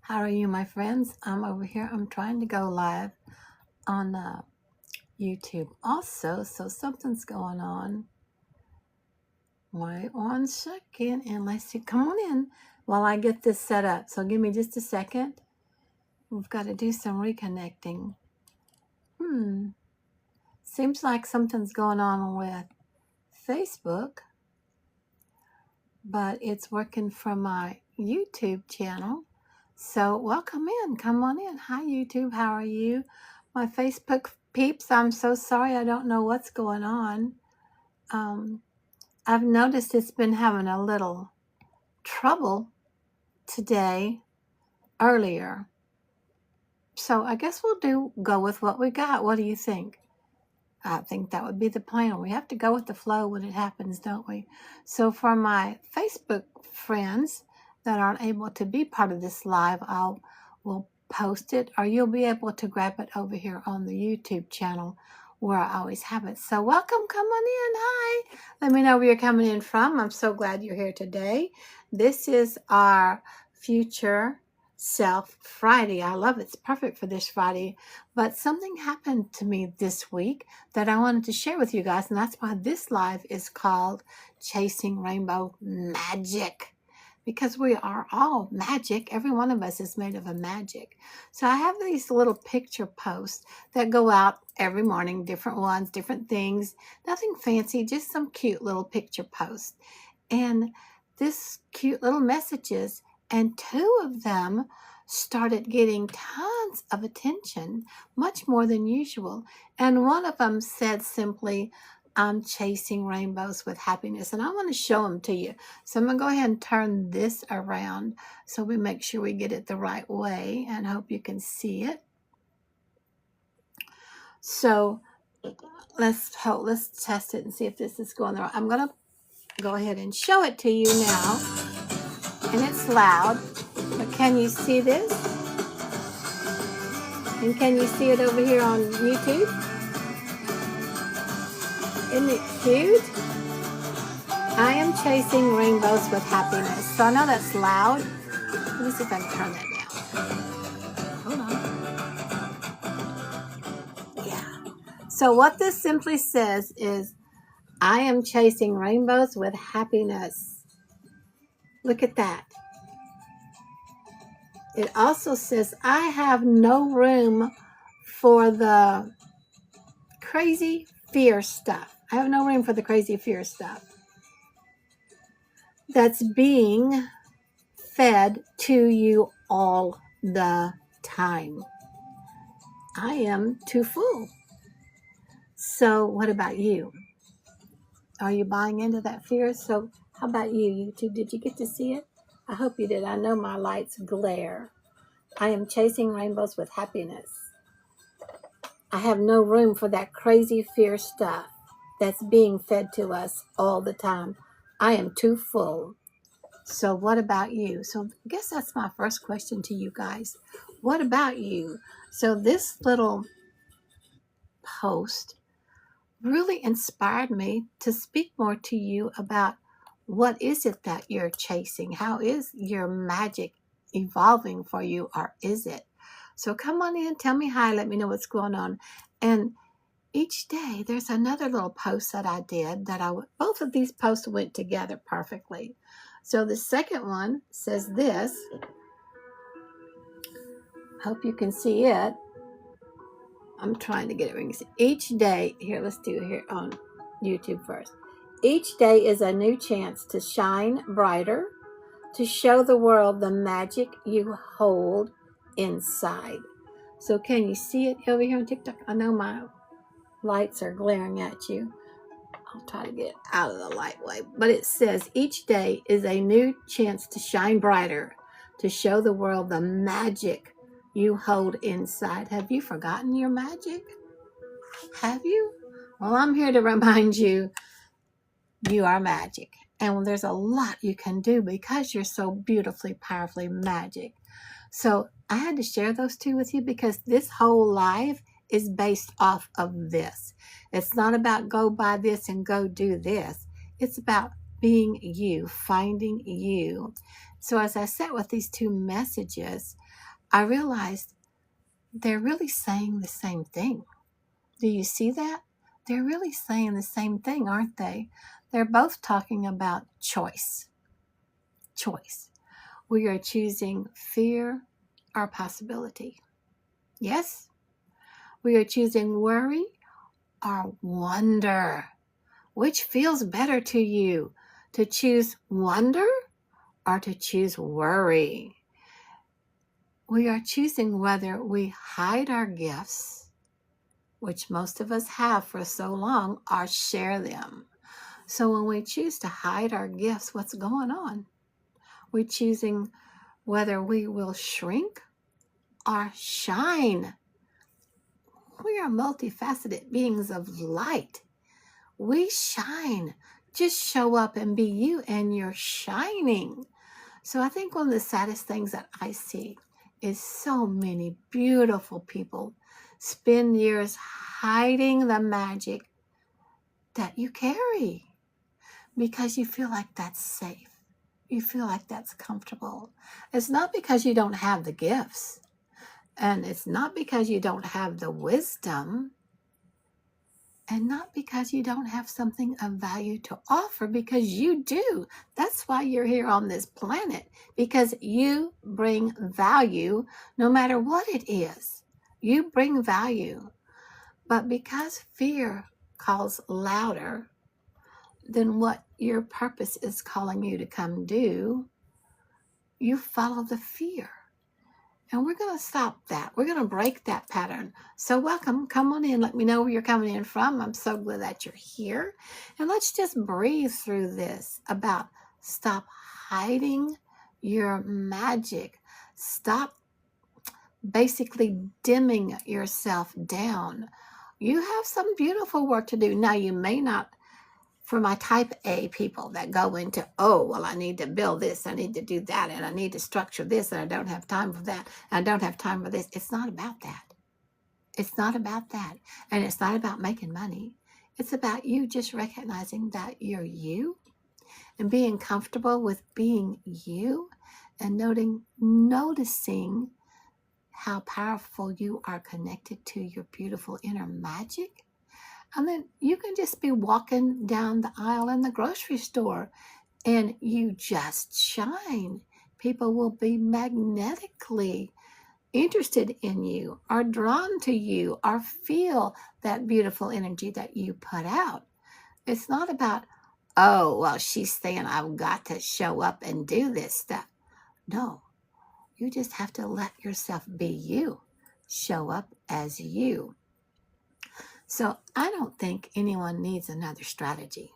How are you, my friends? I'm over here. I'm trying to go live on YouTube also, so something's going on. Wait 1 second, and let's see. Come on in while I get this set up. So give me just a second. We've got to do some reconnecting. Seems like something's going on with Facebook, but it's working from my YouTube channel. So welcome in. Come on in. Hi, YouTube. How are you? My Facebook peeps, I'm so sorry. I don't know what's going on. I've noticed it's been having a little trouble today, earlier. So I guess we'll go with what we got. What do you think? I think that would be the plan. We have to go with the flow when it happens, don't we? So for my Facebook friends that aren't able to be part of this live, we'll post it, or you'll be able to grab it over here on the YouTube channel where I always have it. So welcome, come on in. Hi. Let me know where you're coming in from. I'm so glad you're here today. This is our Future Self Friday. I love it. It's perfect for this Friday. But something happened to me this week that I wanted to share with you guys, and that's why this live is called Chasing Rainbow Magic. Because we are all magic. Every one of us is made of a magic. So I have these little picture posts that go out every morning, different ones, different things, nothing fancy, just some cute little picture posts. And this cute little messages, and two of them started getting tons of attention, much more than usual. And one of them said simply, I'm chasing rainbows with happiness. And I want to show them to you. So I'm going to go ahead and turn this around so we make sure we get it the right way, and hope you can see it. So let's test it and see if this is going the right. I'm going to go ahead and show it to you now. And it's loud, but can you see this? And can you see it over here on YouTube? Isn't it cute? I am chasing rainbows with happiness. So I know that's loud. Let me see if I can turn that down. Hold on. Yeah. So what this simply says is, I am chasing rainbows with happiness. Look at that. It also says, I have no room for the crazy fear stuff. I have no room for the crazy fear stuff that's being fed to you all the time. I am too full. So what about you? Are you buying into that fear? So how about you, YouTube? Did you get to see it? I hope you did. I know my lights glare. I am chasing rainbows with happiness. I have no room for that crazy fear stuff that's being fed to us all the time. I am too full. So what about you? So I guess that's my first question to you guys. What about you? So this little post really inspired me to speak more to you about what is it that you're chasing? How is your magic evolving for you, or is it? So come on in, tell me hi, let me know what's going on. And each day there's another little post that I did both of these posts went together perfectly. So the second one says this. Hope you can see it. I'm trying to get it where you can see. Each day, here, let's do it here on YouTube first. Each day is a new chance to shine brighter, to show the world the magic you hold inside. So can you see it over here on TikTok? I know my lights are glaring at you. I'll try to get it out of the light way. But it says each day is a new chance to shine brighter, to show the world the magic you hold inside. Have you forgotten your magic? Have you? Well, I'm here to remind you, you are magic. And there's a lot you can do because you're so beautifully, powerfully magic. So I had to share those two with you because this whole life is based off of this. It's not about go buy this and go do this. It's about being you, finding you. So as I sat with these two messages, I realized they're really saying the same thing. Do you see that? They're really saying the same thing, aren't they? They're both talking about choice. Choice. We are choosing fear or possibility. Yes? We are choosing worry or wonder. Which feels better to you? To choose wonder or to choose worry? We are choosing whether we hide our gifts, which most of us have for so long, or share them. So when we choose to hide our gifts, what's going on? We're choosing whether we will shrink or shine. We are multifaceted beings of light. We shine. Just show up and be you, and you're shining. So I think one of the saddest things that I see is so many beautiful people spend years hiding the magic that you carry because you feel like that's safe. You feel like that's comfortable. It's not because you don't have the gifts, and it's not because you don't have the wisdom, and not because you don't have something of value to offer, because you do. That's why you're here on this planet, because you bring value no matter what it is. You bring value. But because fear calls louder than what your purpose is calling you to come do, you follow the fear. And we're going to stop that. We're going to break that pattern. So welcome. Come on in. Let me know where you're coming in from. I'm so glad that you're here. And let's just breathe through this about stop hiding your magic. Stop basically dimming yourself down. You have some beautiful work to do. Now, you may not, for my type A people that go into, oh, well, I need to build this, I need to do that, and I need to structure this, and I don't have time for that, and I don't have time for this. It's not about that. It's not about that. And it's not about making money. It's about you just recognizing that you're you and being comfortable with being you and noticing how powerful you are connected to your beautiful inner magic. And then you can just be walking down the aisle in the grocery store and you just shine. People will be magnetically interested in you, or drawn to you, or feel that beautiful energy that you put out. It's not about, oh, well, she's saying I've got to show up and do this stuff. No, you just have to let yourself be you. Show up as you. So I don't think anyone needs another strategy.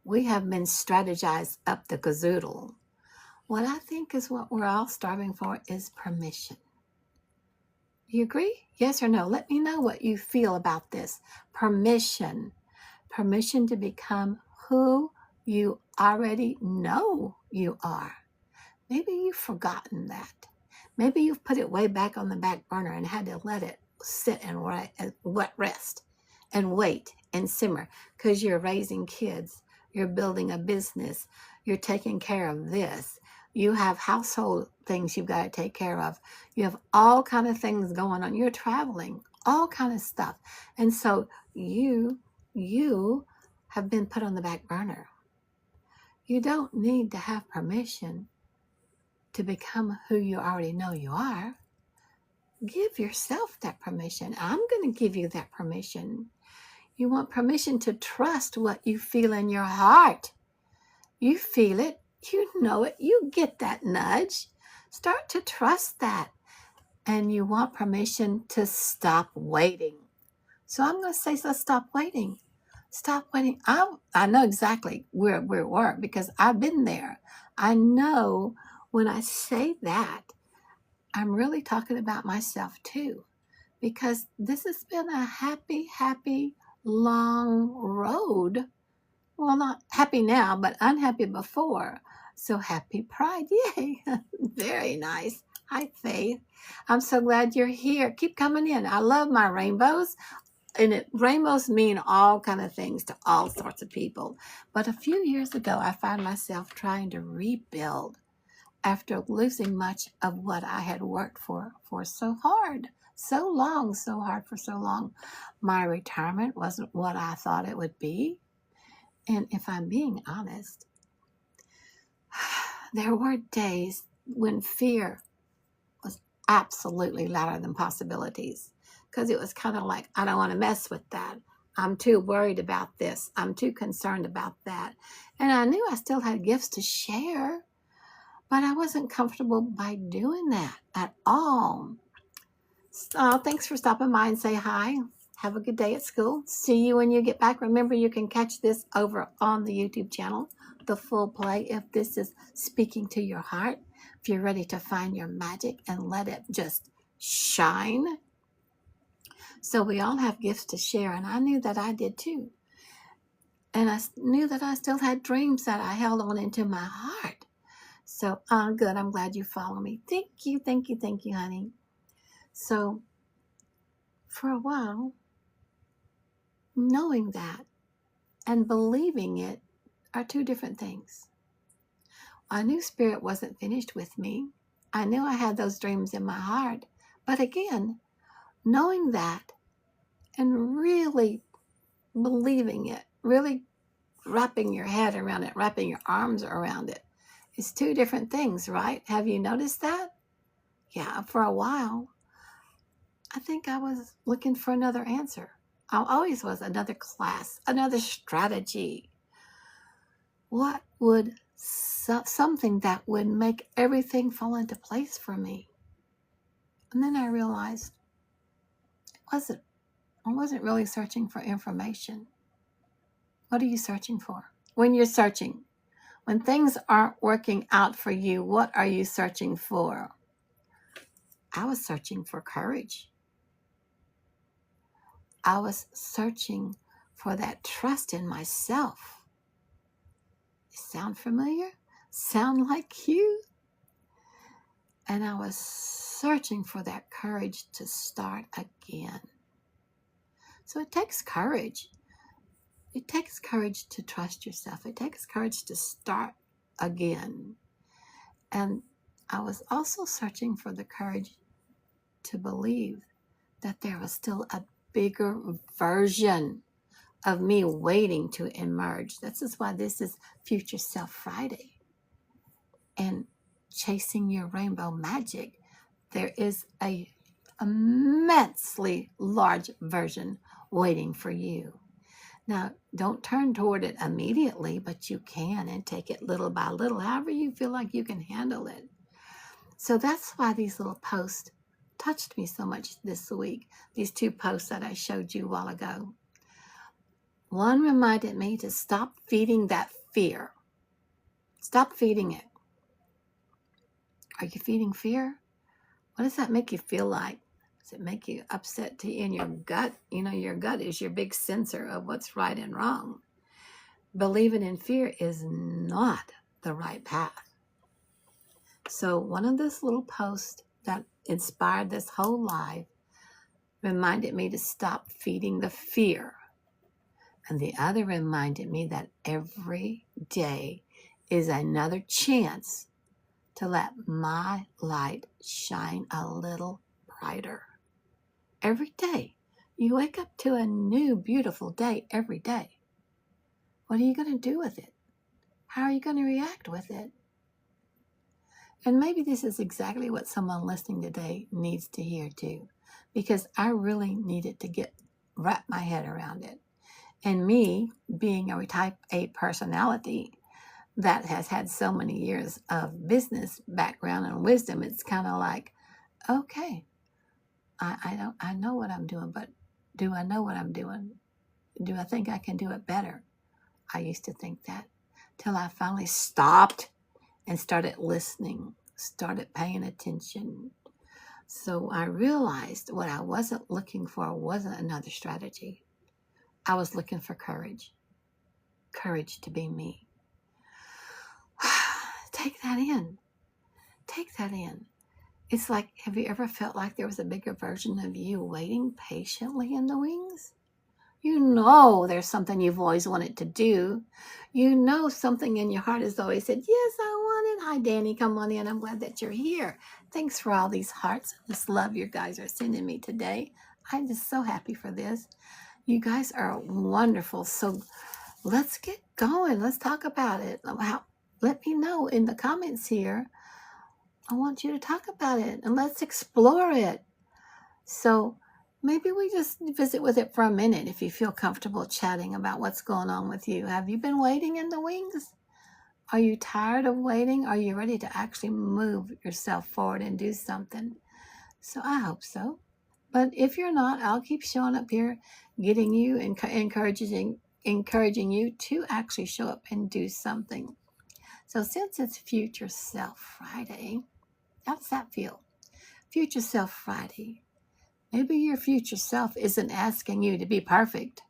We have been strategized up the gazoodle. What I think is what we're all starving for is permission. Do you agree? Yes or no? Let me know what you feel about this. Permission. Permission to become who you already know you are. Maybe you've forgotten that. Maybe you've put it way back on the back burner and had to let it sit and rest and wait and simmer because you're raising kids, you're building a business, you're taking care of this, you have household things you've got to take care of, you have all kind of things going on, you're traveling, all kind of stuff. And so you have been put on the back burner. You don't need to have permission to become who you already know you are. Give yourself that permission. I'm going to give you that permission. You want permission to trust what you feel in your heart. You feel it. You know it. You get that nudge. Start to trust that. And you want permission to stop waiting. So I'm going to say, let's stop waiting. Stop waiting. I know exactly where we were because I've been there. I know when I say that, I'm really talking about myself too. Because this has been a happy, long road. Well, not happy now, but unhappy before. So happy Pride. Yay. Very nice. Hi, Faith. I'm so glad you're here. Keep coming in. I love my rainbows. rainbows mean all kind of things to all sorts of people. But a few years ago, I found myself trying to rebuild after losing much of what I had worked for so hard, so long, so hard for so long. My retirement wasn't what I thought it would be. And if I'm being honest, there were days when fear was absolutely louder than possibilities, because it was kind of like, I don't want to mess with that. I'm too worried about this. I'm too concerned about that. And I knew I still had gifts to share, but I wasn't comfortable by doing that at all. So thanks for stopping by and say hi. Have a good day at school. See you when you get back. Remember, you can catch this over on the YouTube channel, the full play, if this is speaking to your heart. If you're ready to find your magic and let it just shine. So we all have gifts to share, and I knew that I did too. And I knew that I still had dreams that I held on into my heart. So good. I'm glad you follow me. Thank you, honey. So for a while, knowing that and believing it are two different things. I knew Spirit wasn't finished with me. I knew I had those dreams in my heart. But again, knowing that and really believing it, really wrapping your head around it, wrapping your arms around it, is two different things, right? Have you noticed that? Yeah, for a while, I think I was looking for another answer. I always was, another class, another strategy. What would something that would make everything fall into place for me? And then I realized I wasn't really searching for information. What are you searching for? When you're searching, when things aren't working out for you, what are you searching for? I was searching for courage. I was searching for that trust in myself. Sound familiar? Sound like you? And I was searching for that courage to start again. So it takes courage. It takes courage to trust yourself. It takes courage to start again. And I was also searching for the courage to believe that there was still a bigger version of me waiting to emerge. This is why this is Future Self Friday. And chasing your rainbow magic, there is a immensely large version waiting for you. Now, don't turn toward it immediately, but you can, and take it little by little, however you feel like you can handle it. So that's why these little posts touched me so much this week, these two posts that I showed you a while ago. One reminded me to stop feeding that fear. Stop feeding it. Are you feeding fear? What does that make you feel like? Does it make you upset in your gut? You know, your gut is your big sensor of what's right and wrong. Believing in fear is not the right path. So one of those little posts that inspired this whole live reminded me to stop feeding the fear. And the other reminded me that every day is another chance to let my light shine a little brighter. Every day. You wake up to a new, beautiful day every day. What are you going to do with it? How are you going to react with it? And maybe this is exactly what someone listening today needs to hear too, because I really needed to wrap my head around it. And me, being a type A personality that has had so many years of business background and wisdom, it's kind of like, okay, I know what I'm doing, but do I know what I'm doing? Do I think I can do it better? I used to think that, till I finally stopped and started listening, started paying attention. So I realized what I wasn't looking for wasn't another strategy. I was looking for courage. Courage to be me. Take that in. Take that in. It's like, have you ever felt like there was a bigger version of you waiting patiently in the wings? You know there's something you've always wanted to do. You know something in your heart has always said, yes, I want it. Hi, Danny, come on in. I'm glad that you're here. Thanks for all these hearts. This love you guys are sending me today. I'm just so happy for this. You guys are wonderful. So let's get going. Let's talk about it. Let me know in the comments here. I want you to talk about it and let's explore it. So maybe we just visit with it for a minute if you feel comfortable chatting about what's going on with you. Have you been waiting in the wings? Are you tired of waiting? Are you ready to actually move yourself forward and do something? So I hope so. But if you're not, I'll keep showing up here, getting you and encouraging you to actually show up and do something. So since it's Future Self Friday, how does that feel? Future Self Friday. Maybe your future self isn't asking you to be perfect.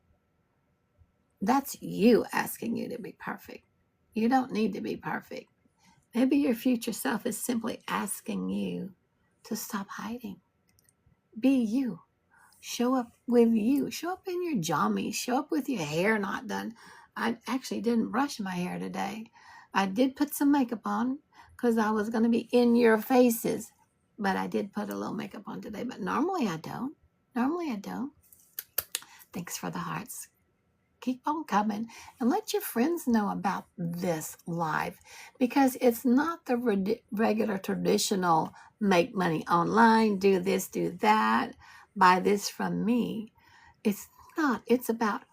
That's you asking you to be perfect. You don't need to be perfect. Maybe your future self is simply asking you to stop hiding. Be you. Show up with you. Show up in your jammies. Show up with your hair not done. I actually didn't brush my hair today. I did put some makeup on because I was going to be in your faces. But I did put a little makeup on today. But normally I don't. Thanks for the hearts. Keep on coming and let your friends know about this live because it's not the regular traditional make money online, do this, do that, buy this from me. It's not. It's about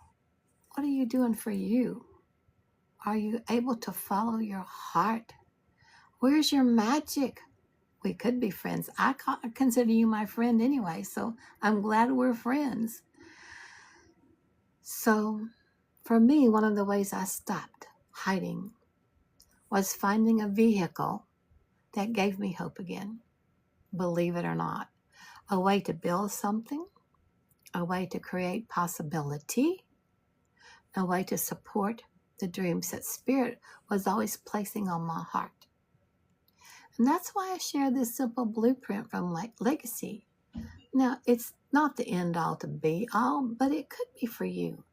what are you doing for you? Are you able to follow your heart? Where's your magic? We could be friends. I consider you my friend anyway, so I'm glad we're friends. So for me, one of the ways I stopped hiding was finding a vehicle that gave me hope again, believe it or not. A way to build something, a way to create possibility, a way to support the dreams that Spirit was always placing on my heart. And that's why I share this simple blueprint from Legacy. Now, it's not the end all to be all, but it could be for you.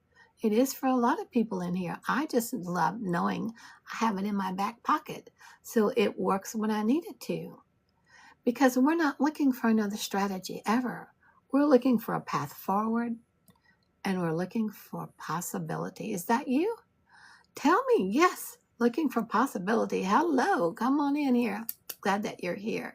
It is for a lot of people in here. I just love knowing I have it in my back pocket so it works when I need it to. Because we're not looking for another strategy ever. We're looking for a path forward and we're looking for possibility. Is that you? Tell me, yes, looking for possibility. Hello, come on in here. Glad that you're here.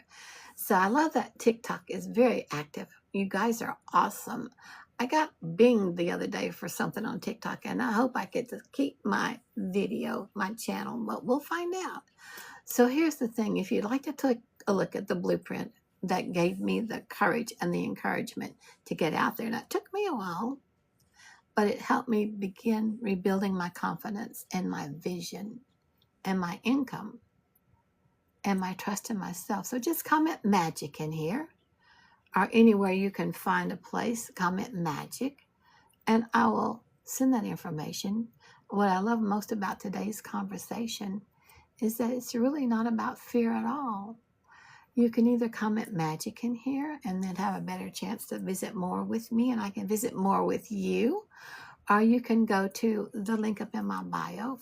So I love that TikTok is very active. You guys are awesome. I got binged the other day for something on TikTok, and I hope I get to keep my video, my channel, but we'll find out. So here's the thing. If you'd like to take a look at the blueprint that gave me the courage and the encouragement to get out there, and it took me a while, but it helped me begin rebuilding my confidence and my vision and my income and my trust in myself. So just comment magic in here or anywhere you can find a place, comment magic, and I will send that information. What I love most about today's conversation is that it's really not about fear at all. You can either comment magic in here and then have a better chance to visit more with me and I can visit more with you. Or you can go to the link up in my bio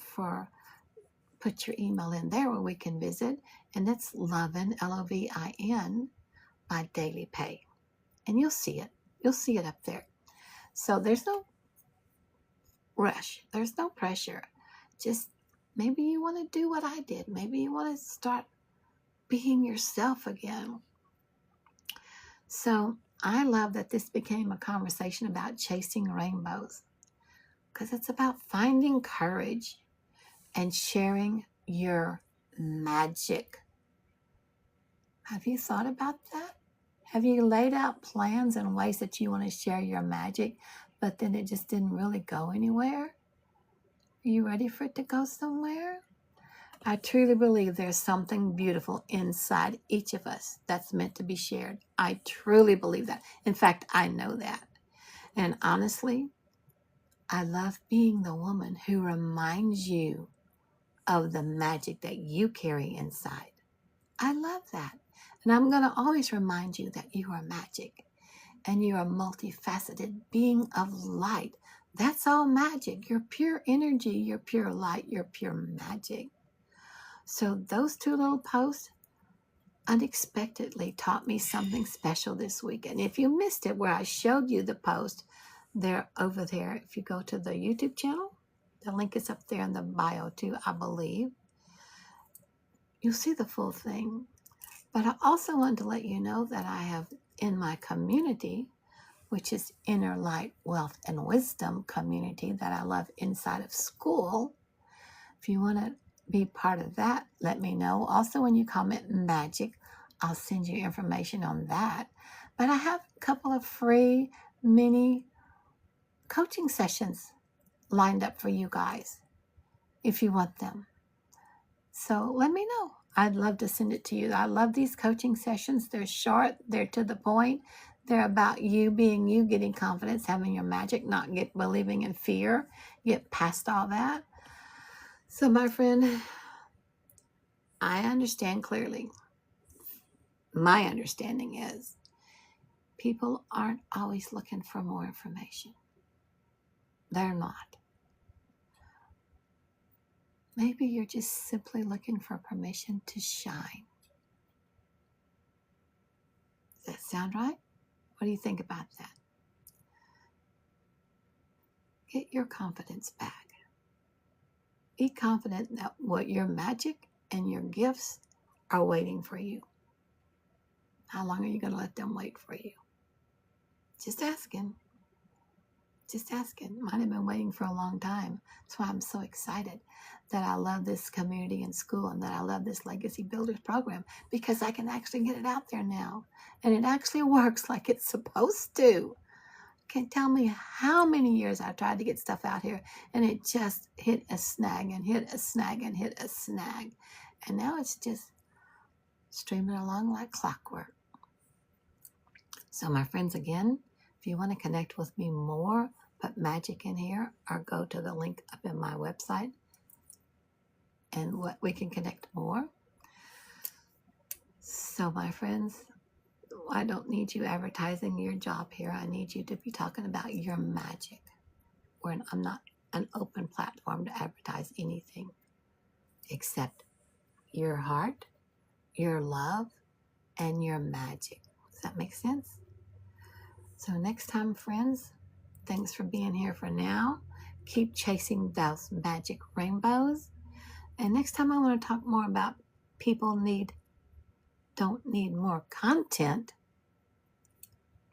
put your email in there where we can visit. And it's Lovin, Lovin, by Daily Pay. And you'll see it. You'll see it up there. So there's no rush. There's no pressure. Just maybe you want to do what I did. Maybe you want to start being yourself again. So I love that this became a conversation about chasing rainbows because it's about finding courage and sharing your magic. Have you thought about that? Have you laid out plans and ways that you want to share your magic, but then it just didn't really go anywhere? Are you ready for it to go somewhere? I truly believe there's something beautiful inside each of us that's meant to be shared. I truly believe that. In fact, I know that. And honestly, I love being the woman who reminds you of the magic that you carry inside. I love that. And I'm going to always remind you that you are magic and you're a multifaceted being of light That's all magic. You're pure energy, you're pure light, you're pure magic. So those two little posts unexpectedly taught me something special this week. And if you missed it, where I showed you the post, they're over there. If you go to the YouTube channel, the link is up there in the bio too, I believe. You'll see the full thing. But I also wanted to let you know that I have in my community, which is Inner Light, Wealth, and Wisdom community that I love inside of school. If you want to be part of that, let me know. Also, when you comment magic, I'll send you information on that. But I have a couple of free mini coaching sessions lined up for you guys if you want them. So let me know. I'd love to send it to you. I love these coaching sessions. They're short, they're to the point. They're about you being you, getting confidence, having your magic, not believing in fear, get past all that. So my friend, I understand clearly. My understanding is people aren't always looking for more information. They're not. Maybe you're just simply looking for permission to shine. Does that sound right? What do you think about that? Get your confidence back. Be confident that what your magic and your gifts are waiting for you. How long are you going to let them wait for you? Just asking. Just asking. Might have been waiting for a long time. That's why I'm so excited that I love this community in school and that I love this Legacy Builders program, because I can actually get it out there now. And it actually works like it's supposed to. Can't tell me how many years I've tried to get stuff out here, and it just hit a snag and hit a snag and hit a snag. And now it's just streaming along like clockwork. So my friends, again, if you want to connect with me more, put magic in here or go to the link up in my website and we can connect more. So my friends, I don't need you advertising your job here. I need you to be talking about your magic. I'm not an open platform to advertise anything except your heart, your love, and your magic. Does that make sense? So next time, friends, thanks for being here for now. Keep chasing those magic rainbows. And next time I want to talk more about people don't need more content.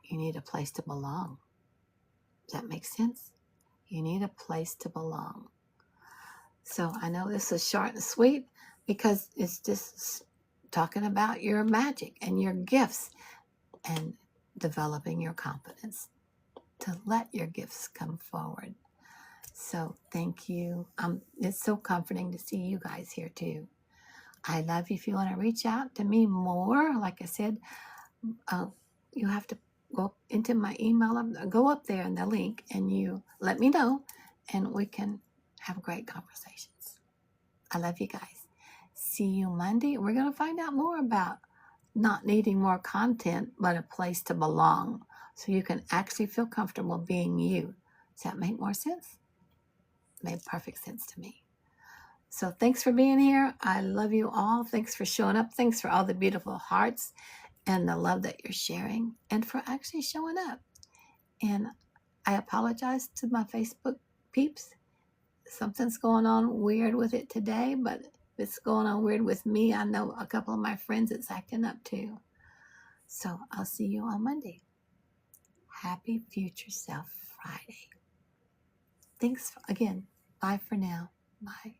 You need a place to belong. Does that make sense? You need a place to belong. So I know this is short and sweet because it's just talking about your magic and your gifts and developing your confidence to let your gifts come forward. So thank you. It's so comforting to see you guys here too. I love you. If you want to reach out to me more, like I said, you have to go into my email, go up there in the link, and you let me know, and we can have great conversations. I love you guys. See you Monday. We're going to find out more about not needing more content, but a place to belong, so you can actually feel comfortable being you. Does that make more sense? Made perfect sense to me. So thanks for being here. I love you all. Thanks for showing up. Thanks for all the beautiful hearts and the love that you're sharing, and for actually showing up. And I apologize to my Facebook peeps. Something's going on weird with it today, but if it's going on weird with me, I know a couple of my friends it's acting up too. So I'll see you on Monday. Happy Future Self Friday. Thanks again. Bye for now. Bye.